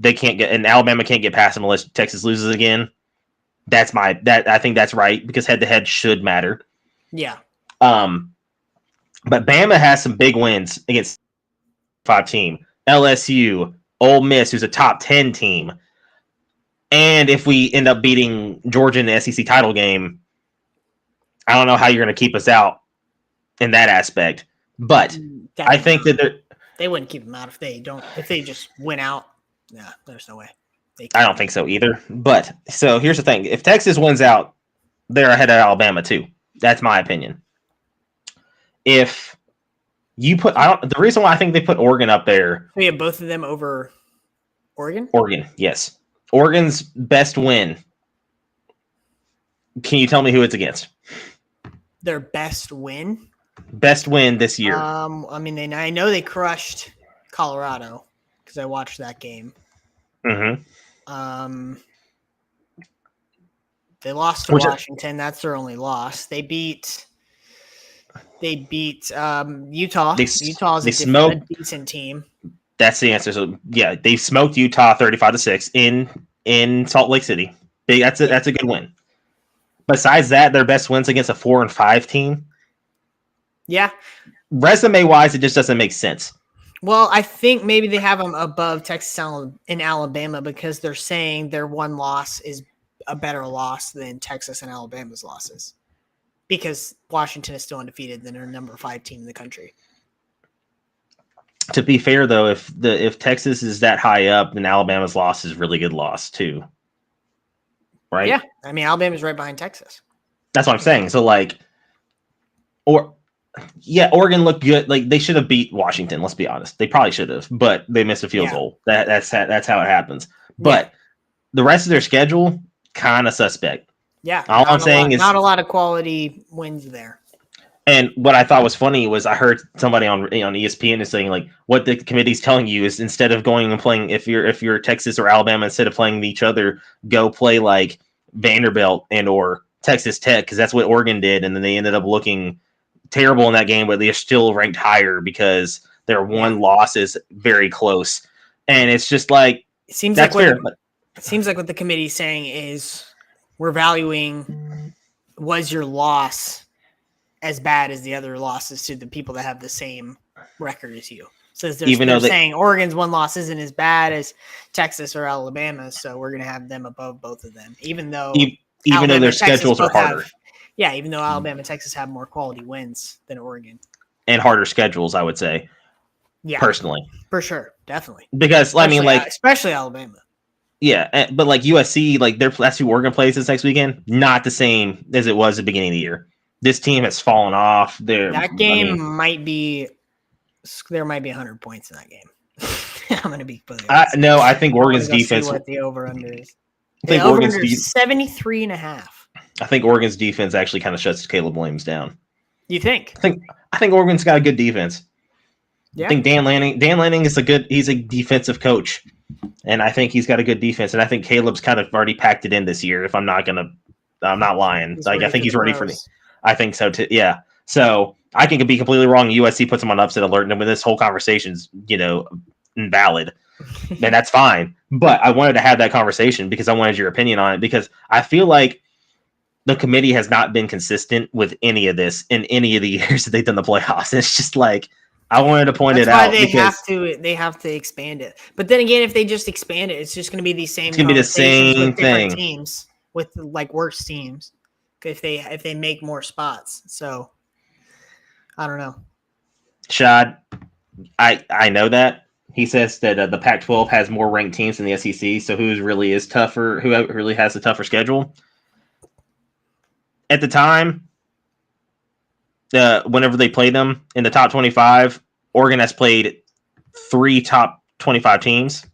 And Alabama can't get past them unless Texas loses again. I think that's right, because head-to-head should matter. Yeah. But Bama has some big wins against 5 team. LSU, Ole Miss, who's a top 10 team. And if we end up beating Georgia in the SEC title game, I don't know how you're going to keep us out in that aspect. But I think that they wouldn't keep them out if they just went out. Nah, there's no way. I don't think so either. But so here's the thing: if Texas wins out, they're ahead of Alabama too. That's my opinion. If you put, the reason why I think they put Oregon up there. We have both of them over Oregon. Oregon, yes. Oregon's best win. Can you tell me who it's against? Their best win. Best win this year. I mean, I know they crushed Colorado because I watched that game. Mm-hmm. They lost to Washington. That's their only loss. They beat Utah. Utah's a decent team. That's the answer. So yeah, they smoked Utah 35-6 in Salt Lake City. That's a good win. Besides that, their best wins against a 4-5 team. Yeah. Resume wise, it just doesn't make sense. Well, I think maybe they have them above Texas and Alabama because they're saying their one loss is a better loss than Texas and Alabama's losses because Washington is still undefeated than their number 5 team in the country. To be fair, though, if Texas is that high up, then Alabama's loss is a really good loss too, right? Yeah, I mean Alabama's right behind Texas. That's what I'm saying. So Oregon looked good. Like they should have beat Washington. Let's be honest, they probably should have, but they missed a field goal. That's how it happens. But the rest of their schedule kind of suspect. Yeah, all I'm saying is not a lot of quality wins there. And what I thought was funny was I heard somebody on ESPN is saying like what the committee's telling you is instead of going and playing if you're Texas or Alabama, instead of playing each other, go play like Vanderbilt and or Texas Tech because that's what Oregon did, and then they ended up looking terrible in that game, but they're still ranked higher because their one loss is very close, and it's just like it seems like what the committee's saying is we're valuing was your loss as bad as the other losses to the people that have the same record as you. So they're saying Oregon's one loss isn't as bad as Texas or Alabama, so we're going to have them above both of them, even though their schedules are harder. Even though Alabama and Texas have more quality wins than Oregon. And harder schedules, I would say. Yeah. Personally. For sure. Definitely. Because, especially Alabama. Yeah, but like USC, like that's who Oregon plays this next weekend. Not the same as it was at the beginning of the year. This team has fallen off. That game might be 100 points in that game. I'm going to be completely honest. No, I think Oregon's defense. See what the over-under is. The over-under is 73.5. I think Oregon's defense actually kind of shuts Caleb Williams down. You think? I think Oregon's got a good defense. Yeah. I think Dan Lanning is he's a defensive coach. And I think he's got a good defense. And I think Caleb's kind of already packed it in this year. I'm not lying. I think he's ready for me. I think so too. Yeah. So I can be completely wrong. USC puts him on upset alert, and this whole conversation's invalid, and that's fine. But I wanted to have that conversation because I wanted your opinion on it because I feel like the committee has not been consistent with any of this in any of the years that they've done the playoffs. It's just like I wanted to point it out. They have to expand it. But then again, if they just expand it, it's just going to be the same. It's going to be the same thing. Teams with like worse teams. If they make more spots. So I don't know. Shad, I know that. He says that the Pac-12 has more ranked teams than the SEC, so who really has a tougher schedule? At the time, whenever they played them in the top 25, Oregon has played 3 top 25 teams.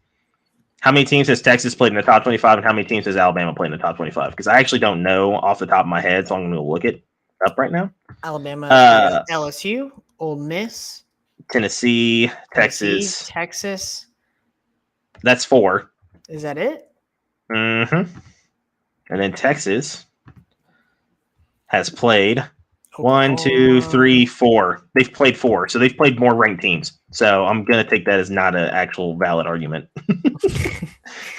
How many teams has Texas played in the top 25, and how many teams has Alabama played in the top 25? Because I actually don't know off the top of my head, so I'm going to look it up right now. Alabama, LSU, Ole Miss, Tennessee, Texas. That's 4. Is that it? Mm-hmm. And then Texas has played 1, 2, 3, 4. They've played 4, so they've played more ranked teams. So I'm going to take that as not an actual valid argument.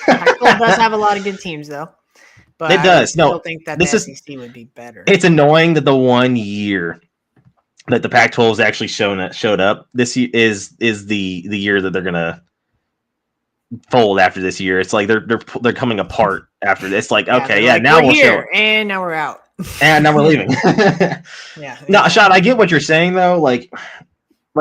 Pac-12 does have a lot of good teams, though. But it does. I still think that the SEC would be better. It's annoying that the one year that the Pac-12 has actually showed up this year is the year that they're fold after this year. It's like they're coming apart after this. Like, Yeah, okay, yeah, like, now we're we'll here, show, and now we're out. and now we're leaving. Yeah. No, Sean, I get what you're saying though. Like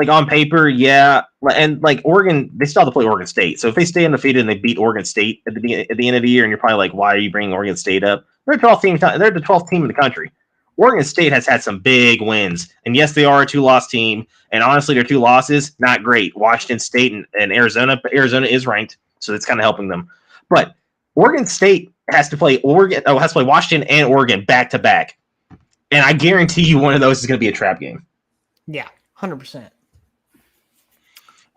on paper, yeah, and like Oregon, they still have to play Oregon State. So if they stay undefeated and they beat Oregon State at the end of the year, and you're probably like, why are you bringing Oregon State up? They're the 12th team. They're the 12th team in the country. Oregon State has had some big wins, and yes, they are a 2-loss team. And honestly, their 2 losses not great. Washington State and Arizona. But Arizona is ranked, so it's kind of helping them. But Oregon State has to play Washington and Oregon back to back, and I guarantee you one of those is going to be a trap game. Yeah, 100%.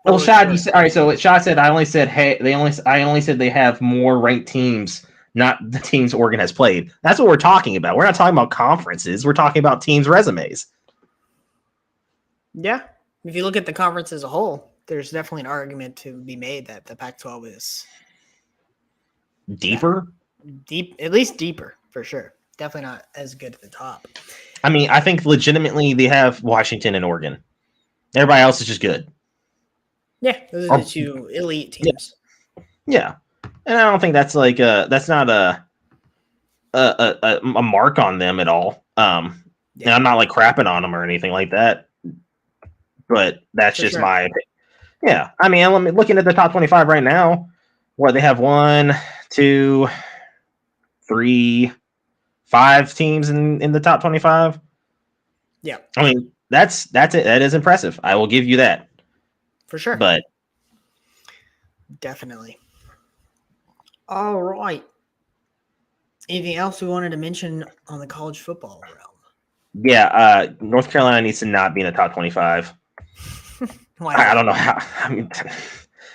Well, Shad, you said all right. So what Shad said, I only said they have more ranked teams, not the teams Oregon has played. That's what we're talking about. We're not talking about conferences. We're talking about teams' resumes. Yeah, if you look at the conference as a whole, there's definitely an argument to be made that the Pac-12 is deeper, at least deeper for sure. Definitely not as good at the top. I mean, I think legitimately they have Washington and Oregon. Everybody else is just good. Yeah, those are the 2 elite teams. Yeah, and I don't think that's like that's not a mark on them at all. And I'm not like crapping on them or anything like that. But that's just my opinion. Yeah, I mean, looking at the top 25 right now, what they have 1, 2, 3, 5 teams in the top 25. Yeah, I mean that's it. That is impressive. I will give you that for sure. But definitely. All right. Anything else we wanted to mention on the college football realm? Yeah, North Carolina needs to not be in the top 25. I don't know how. I mean,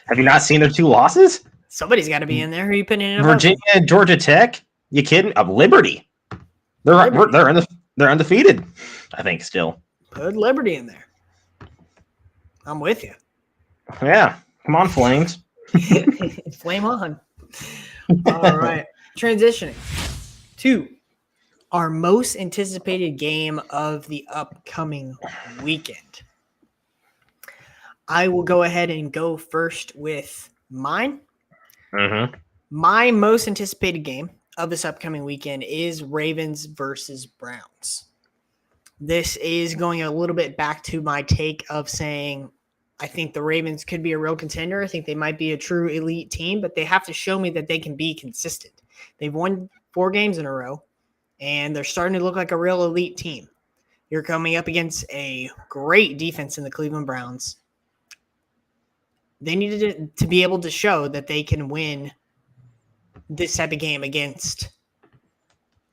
have you not seen their 2 losses? Somebody's got to be in there. Who are you putting in? Virginia, Georgia Tech. You kidding? Liberty. They're undefeated. I think still. Put Liberty in there. I'm with you. Yeah, come on, Flames. Flame on. All right, transitioning to our most anticipated game of the upcoming weekend. I will go ahead and go first with mine. Mm-hmm. My most anticipated game of this upcoming weekend is Ravens versus Browns. This is going a little bit back to my take of saying I think the Ravens could be a real contender. I think they might be a true elite team, but they have to show me that they can be consistent. They've won 4 games in a row, and they're starting to look like a real elite team. You're coming up against a great defense in the Cleveland Browns. They needed to be able to show that they can win this type of game against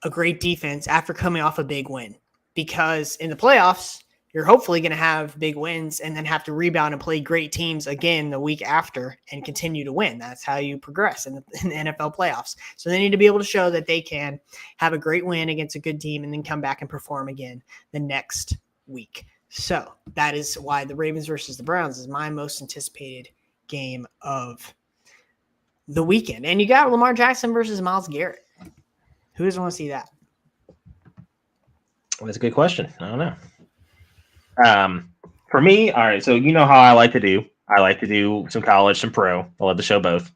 a great defense after coming off a big win. Because in the playoffs, you're hopefully going to have big wins and then have to rebound and play great teams again the week after and continue to win. That's how you progress in the NFL playoffs. So they need to be able to show that they can have a great win against a good team and then come back and perform again the next week. So that is why the Ravens versus the Browns is my most anticipated game of the weekend. And you got Lamar Jackson versus Myles Garrett. Who doesn't want to see that? That's a good question. I don't know. For me, all right, so you know how I like to do. I like to do some college, some pro. I love to show both.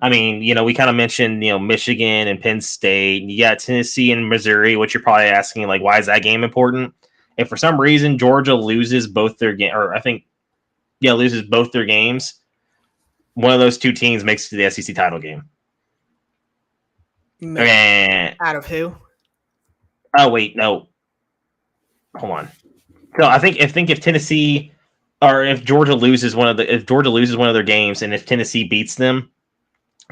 I mean, we kind of mentioned, Michigan and Penn State. You got Tennessee and Missouri, which you're probably asking, like, why is that game important? If for some reason Georgia loses both their game, or I think, loses both their games, one of those 2 teams makes it to the SEC title game. Out of who? Oh, wait, no. Hold on. So I think if Tennessee or if Georgia loses one of their games, and if Tennessee beats them,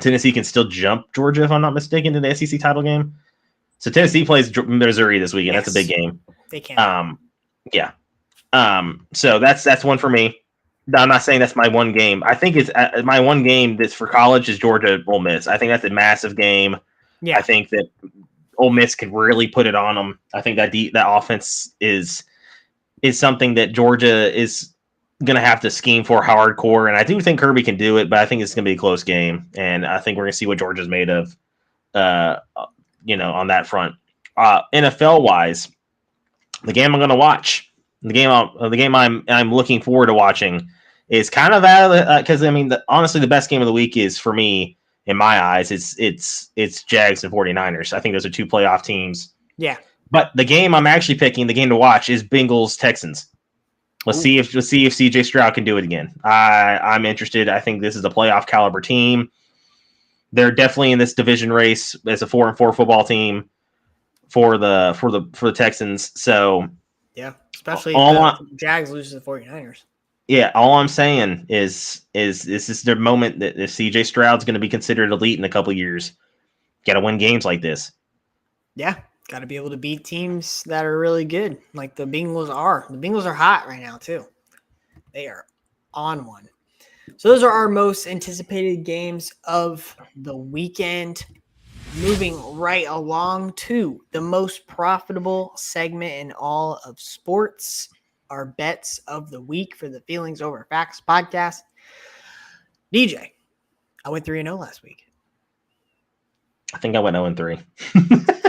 Tennessee can still jump Georgia, if I'm not mistaken, to the SEC title game. So Tennessee plays Missouri this weekend. Yes. That's a big game. They can. Yeah. So that's one for me. I'm not saying that's my one game. I think it's my one game that's for college is Georgia Ole Miss. I think that's a massive game. Yeah. I think that Ole Miss could really put it on them. I think that that offense is something that Georgia is going to have to scheme for hardcore, and I do think Kirby can do it, but I think it's going to be a close game, and I think we're going to see what Georgia's made of, on that front. NFL-wise, the game I'm going to watch, the game I'm looking forward to watching is kind of out of the because I mean, honestly, the best game of the week is for me in my eyes. It's Jags and 49ers. I think those are two playoff teams. Yeah. But the game I'm actually picking, the game to watch, is Bengals Texans. Let's see if CJ Stroud can do it again. I'm interested. I think this is a playoff caliber team. They're definitely in this division race as a 4-4 football team for the Texans. So yeah, especially if the Jags lose to the 49ers. Yeah, all I'm saying is this is their moment that if CJ Stroud's going to be considered elite in a couple of years, got to win games like this. Yeah, got to be able to beat teams that are really good, like the Bengals are. The Bengals are hot right now too. They are on one. So those are our most anticipated games of the weekend. Moving right along to the most profitable segment in all of sports, our bets of the week for the Feelings Over Facts podcast. DJ, I went 3-0 last week. I think I went 0-3.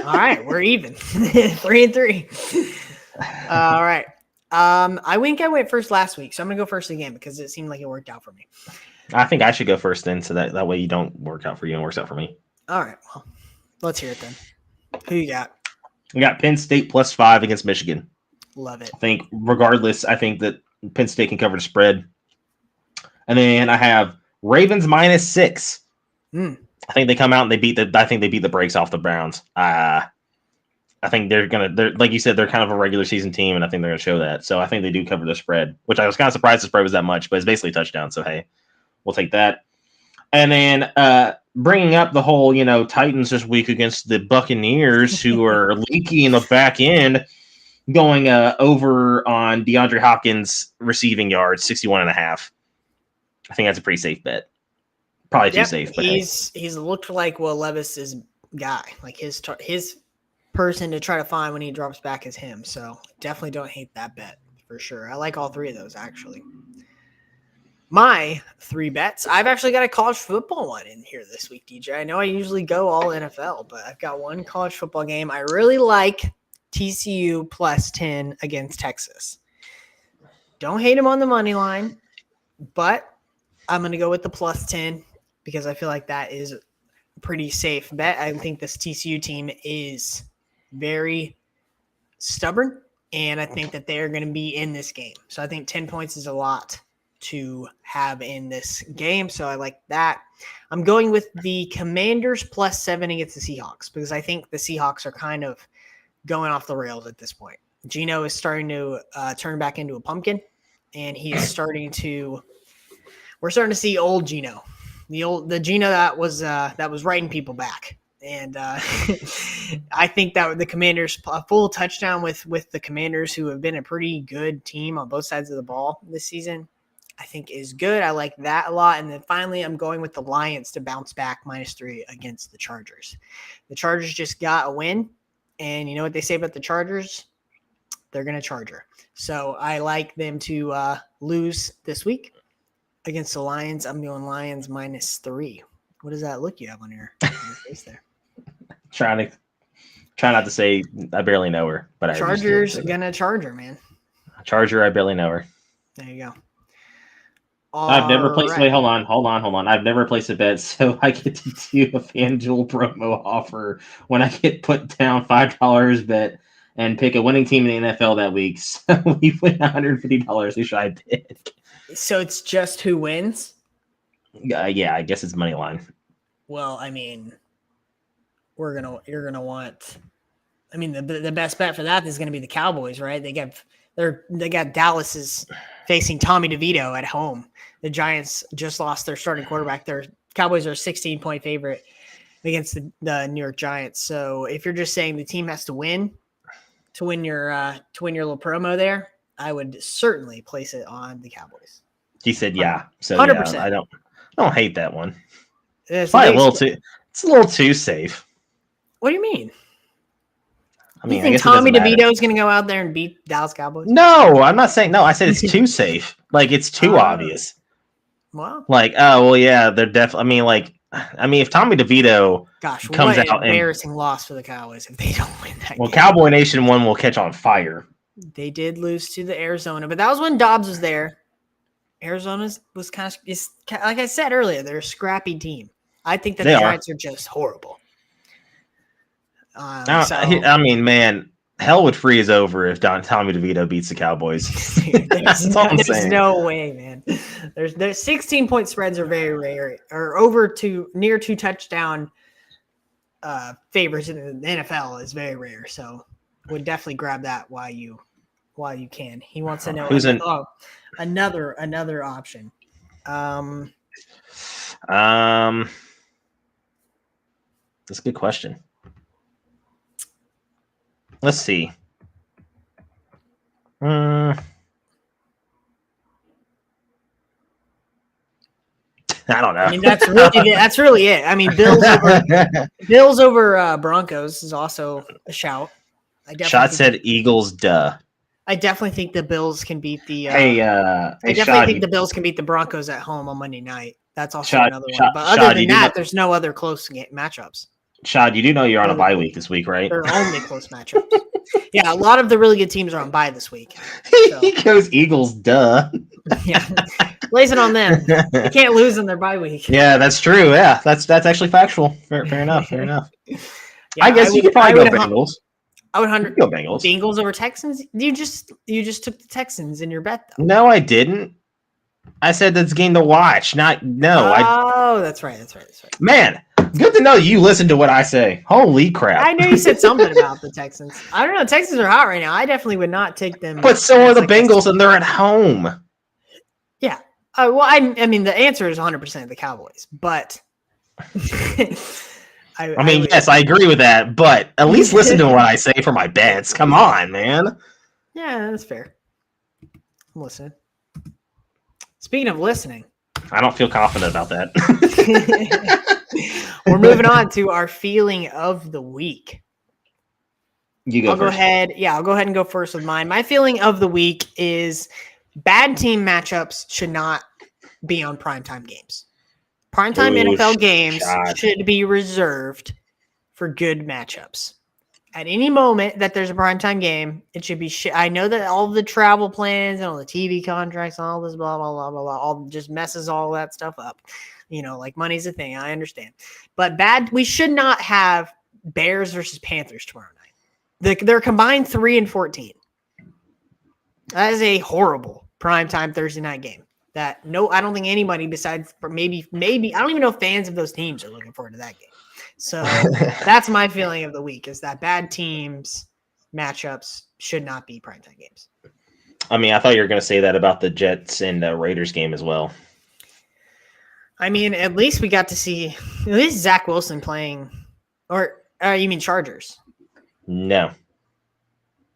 All right, we're even. 3-3. All right. I think I went first last week, so I'm going to go first again because it seemed like it worked out for me. I think I should go first then, so that way you don't work out for you and works out for me. All right, well, let's hear it then. Who you got? We got Penn State +5 against Michigan. Love it. I think regardless, I think that Penn State can cover the spread. And then I have Ravens -6. I think they come out and they beat the brakes off the Browns. I think they're like you said, they're kind of a regular season team, and I think they're gonna show that. So I think they do cover the spread, which I was kind of surprised the spread was that much, but it's basically a touchdown. So hey, we'll take that. And then bringing up the whole, Titans this week against the Buccaneers, who are leaky in the back end, going over on DeAndre Hopkins receiving yards, 61.5. I think that's a pretty safe bet. Probably too safe. But he's looked like Will Levis's guy, like his person to try to find when he drops back is him. So definitely don't hate that bet for sure. I like all three of those actually. My 3 bets, I've actually got a college football one in here this week, DJ. I know I usually go all NFL, but I've got one college football game. I really like TCU +10 against Texas. Don't hate him on the money line, but I'm going to go with the +10 because I feel like that is a pretty safe bet. I think this TCU team is very stubborn, and I think that they're going to be in this game. So I think 10 points is a lot to have in this game. So I like that. I'm going with the Commanders +7 against the Seahawks because I think the Seahawks are kind of going off the rails at this point. Geno is starting to turn back into a pumpkin, and he is we're starting to see old Geno, the Geno that was writing people back. And I think that the Commanders, a full touchdown with the Commanders, who have been a pretty good team on both sides of the ball this season, I think is good. I like that a lot. And then finally, I'm going with the Lions to bounce back -3 against the Chargers. The Chargers just got a win. And you know what they say about the Chargers? They're going to Charger. So I like them to lose this week against the Lions. I'm going Lions -3. What does that look you have on your face there? Try not to say I barely know her, but Chargers gonna Charger, man. Charger, I barely know her. There you go. I've never placed. Right. Wait, hold on. I've never placed a bet, so I get to do a FanDuel promo offer when I get put down $5 bet and pick a winning team in the NFL that week. So we win $150, which I did. So it's just who wins? Yeah, I guess it's money line. Well, I mean, you're gonna want. I mean, the best bet for that is going to be the Cowboys, right? They got Dallas is facing Tommy DeVito at home. The Giants just lost their starting quarterback. Their Cowboys are a 16-point favorite against the New York Giants. So if you're just saying the team has to win your little promo there, I would certainly place it on the Cowboys. He said, "Yeah." So 100%. Yeah, I don't hate that one. It's probably It's a little too safe. What do you mean? I mean, you think Tommy DeVito is going to go out there and beat Dallas Cowboys? No, I'm not saying. No, I said it's too safe. Like it's too obvious. Wow. Like, oh well, yeah, they're definitely. I mean, if Tommy DeVito comes out, embarrassing loss for the Cowboys if they don't win that. Well, game. Cowboy Nation 1 will catch on fire. They did lose to the Arizona, but that was when Dobbs was there. Arizona's was kind of like I said earlier, they're a scrappy team. I think that They the are. Giants are just horrible. I mean, man, hell would freeze over if Tommy DeVito beats the Cowboys. There's no way, man. There's 16-point spreads are very rare, or over to near 2 touchdown favors in the NFL is very rare. So would definitely grab that while you can. He wants to know another option. That's a good question. Let's see. I don't know. I mean, that's really it. I mean, Bills over Broncos is also a shout. Shot said Eagles. Duh. I definitely think the Bills can beat the. I definitely think the Bills can beat the Broncos at home on Monday night. That's also another one. But other than that, there's no other close matchups. Shad, you do know you're on a bye week this week, right? They're only close matchups. Yeah, a lot of the really good teams are on bye this week. So. He goes Eagles, duh. Yeah, lays it on them. They can't lose in their bye week. Yeah, that's true. Yeah, that's actually factual. Fair enough. Yeah, I guess you could probably go Bengals. I would go Bengals. Bengals over Texans. You just took the Texans in your bet, though. No, I didn't. I said that's a game to watch. That's right. Man, good to know you listen to what I say. Holy crap! I knew you said something about the Texans. I don't know. Texans are hot right now. I definitely would not take them. But so are the Bengals, and they're at home. Yeah. Well, I mean, the answer is 100% the Cowboys, but. Yes, I agree with that, but at least listen to what I say for my bets. Come on, man. Yeah, that's fair. I'm listening. Speaking of listening, I don't feel confident about that. We're moving on to our feeling of the week. I'll go ahead and go first with mine. My feeling of the week is bad team matchups should not be on primetime games. Primetime NFL games should be reserved for good matchups. At any moment that there's a primetime game, it should be I know that all the travel plans and all the TV contracts and all this blah, blah, blah, blah, blah, all just messes all that stuff up. Like money's a thing. I understand. But we should not have Bears versus Panthers tomorrow night. They're combined 3-14. That is a horrible primetime Thursday night game. I don't think anybody besides maybe I don't even know if fans of those teams are looking forward to that game. So that's my feeling of the week is that bad teams matchups should not be primetime games. I mean, I thought you were going to say that about the Jets and Raiders game as well. I mean, at least we got to see Zach Wilson playing, or you mean Chargers? No,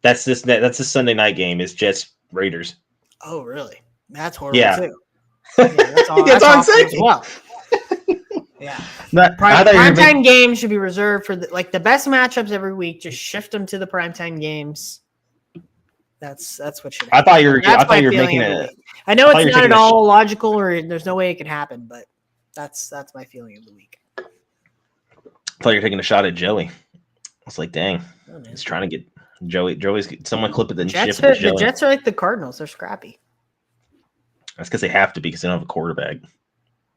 that's the Sunday night game. Is Jets Raiders? Oh, really? That's horrible too. Yeah, that's all I'm saying. As well. Yeah. Primetime games should be reserved for the best matchups every week. Just shift them to the primetime games. That's what should happen. I thought you were making it. I know it's not at all logical, or there's no way it could happen, but that's my feeling of the week. I thought you were taking a shot at Joey. I was like, dang, he's trying to get Joey. Joey's someone clip it then shift it. The Jets are like the Cardinals. They're scrappy. That's because they have to be because they don't have a quarterback.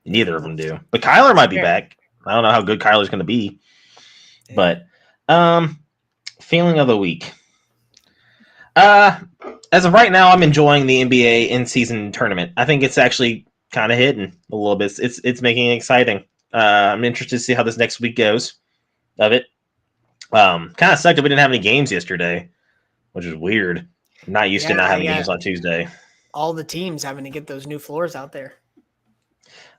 Neither of them do. But Kyler might be back. I don't know how good Kyler's going to be. But feeling of the week. As of right now, I'm enjoying the NBA in-season tournament. I think it's actually kind of hitting a little bit. It's making it exciting. I'm interested to see how this next week goes of it. Kind of sucked that we didn't have any games yesterday, which is weird. I'm not used to not having games on Tuesday. All the teams having to get those new floors out there.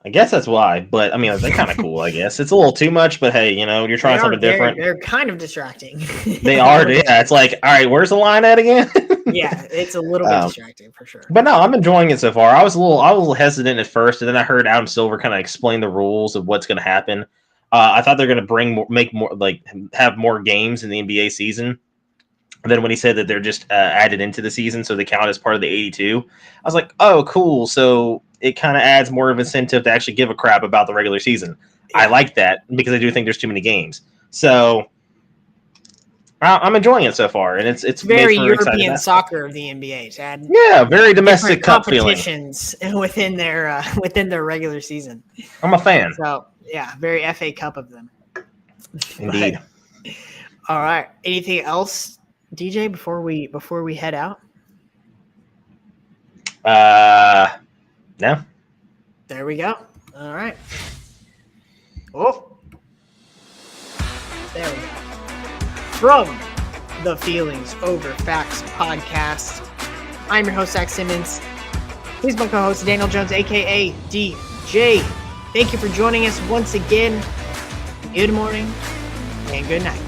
I guess that's why, but I mean, they're kind of cool, I guess. It's a little too much, but hey, you're trying something different. They're kind of distracting. They are, yeah. It's like, all right, where's the line at again? Yeah, it's a little bit distracting for sure. But no, I'm enjoying it so far. I was a little hesitant at first, and then I heard Adam Silver kind of explain the rules of what's going to happen. I thought they're going to have more games in the NBA season. And then when he said that they're just added into the season, so they count as part of the 82, I was like, oh, cool. So it kind of adds more of incentive to actually give a crap about the regular season. Yeah. I like that because I do think there's too many games. So I'm enjoying it so far, and it's very made for European soccer of the NBA. Chad. Yeah, very domestic cup feeling competitions within their regular season. I'm a fan. So yeah, very FA Cup of them. Indeed. But, all right. Anything else, DJ? Before we head out. No. There we go. All right. Oh, there we go. From the Feelings Over Facts podcast, I'm your host, Zach Simmons. He's my co-host, Daniel Jones, a.k.a. DJ. Thank you for joining us once again. Good morning and good night.